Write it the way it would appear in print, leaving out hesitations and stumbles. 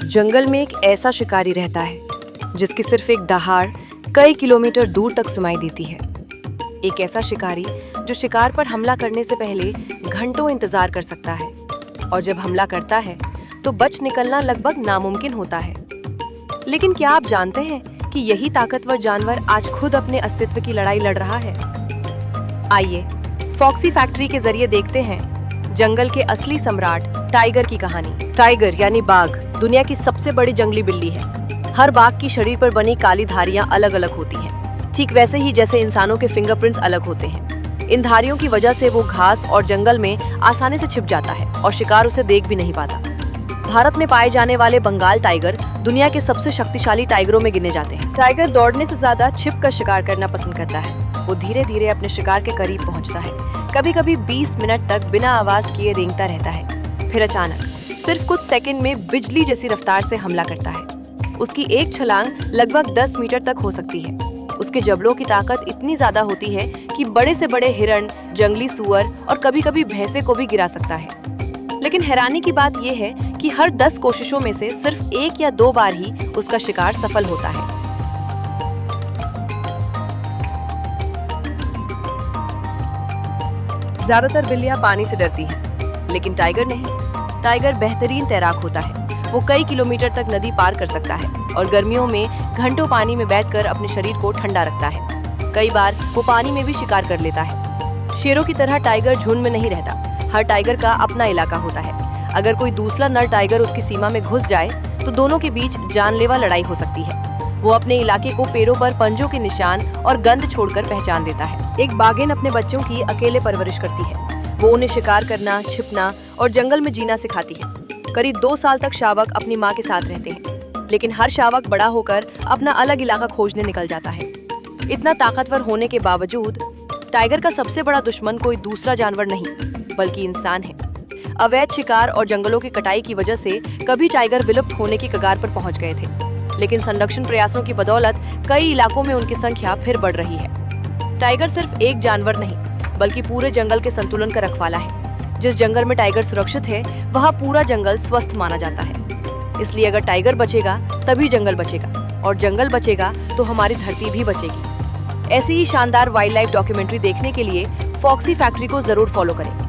जंगल में एक ऐसा शिकारी रहता है जिसकी सिर्फ एक दहाड़ कई किलोमीटर दूर तक सुनाई देती है। एक ऐसा शिकारी जो शिकार पर हमला करने से पहले घंटों इंतजार कर सकता है और जब हमला करता है तो बच निकलना लगभग नामुमकिन होता है। लेकिन क्या आप जानते हैं कि यही ताकतवर जानवर आज खुद अपने अस्तित्व की लड़ाई लड़ रहा है? आइए फॉक्सी फैक्ट्री के जरिए देखते हैं जंगल के असली सम्राट टाइगर की कहानी। टाइगर यानी बाघ दुनिया की सबसे बड़ी जंगली बिल्ली है। हर बाघ की शरीर पर बनी काली धारियां अलग अलग होती हैं, ठीक वैसे ही जैसे इंसानों के फिंगरप्रिंट्स अलग होते हैं। इन धारियों की वजह से वो घास और जंगल में आसानी से छिप जाता है और शिकार उसे देख भी नहीं पाता। भारत में पाए जाने वाले बंगाल टाइगर दुनिया के सबसे शक्तिशाली टाइगरों में गिने जाते हैं। टाइगर दौड़ने से ज्यादा छिपकर शिकार करना पसंद करता है। वो धीरे धीरे अपने शिकार के करीब पहुंचता है, कभी कभी 20 मिनट तक बिना आवाज किए रेंगता रहता है। फिर अचानक सिर्फ कुछ सेकंड में बिजली जैसी रफ्तार से हमला करता है। उसकी एक छलांग लगभग 10 मीटर तक हो सकती है। उसके जबड़ों की ताकत इतनी ज्यादा होती है कि बड़े से बड़े हिरण, जंगली सूअर और कभी कभी भैंसे को भी गिरा सकता है। लेकिन हैरानी की बात यह है कि हर 10 कोशिशों में से सिर्फ 1 या 2 बार ही उसका शिकार सफल होता है। ज्यादातर बिल्लियां पानी से डरती हैं, लेकिन टाइगर नहीं। टाइगर बेहतरीन तैराक होता है। वो कई किलोमीटर तक नदी पार कर सकता है और गर्मियों में घंटों पानी में बैठकर अपने शरीर को ठंडा रखता है। कई बार वो पानी में भी शिकार कर लेता है। शेरों की तरह टाइगर झुंड में नहीं रहता। हर टाइगर का अपना इलाका होता है। अगर कोई दूसरा नर टाइगर उसकी सीमा में घुस जाए तो दोनों के बीच जानलेवा लड़ाई हो सकती है। वो अपने इलाके को पैरों पर पंजों के निशान और गंध छोड़कर पहचान देता है। एक बाघिन अपने बच्चों की अकेले परवरिश करती है। वो उन्हें शिकार करना, छिपना और जंगल में जीना सिखाती है। करीब 2 साल तक शावक अपनी माँ के साथ रहते हैं, लेकिन हर शावक बड़ा होकर अपना अलग इलाका खोजने निकल जाता है। इतना ताकतवर होने के बावजूद टाइगर का सबसे बड़ा दुश्मन कोई दूसरा जानवर नहीं बल्कि इंसान है। अवैध शिकार और जंगलों की कटाई की वजह से कभी टाइगर विलुप्त होने की कगार पर पहुंच गए थे, लेकिन संरक्षण प्रयासों की बदौलत कई इलाकों में उनकी संख्या फिर बढ़ रही है। टाइगर सिर्फ एक जानवर नहीं बल्कि पूरे जंगल के संतुलन का रखवाला है। जिस जंगल में टाइगर सुरक्षित है वहाँ पूरा जंगल स्वस्थ माना जाता है। इसलिए अगर टाइगर बचेगा तभी जंगल बचेगा और जंगल बचेगा तो हमारी धरती भी बचेगी। ऐसी ही शानदार वाइल्ड लाइफ डॉक्यूमेंट्री देखने के लिए फॉक्सी फैक्ट्री को जरूर फॉलो करें।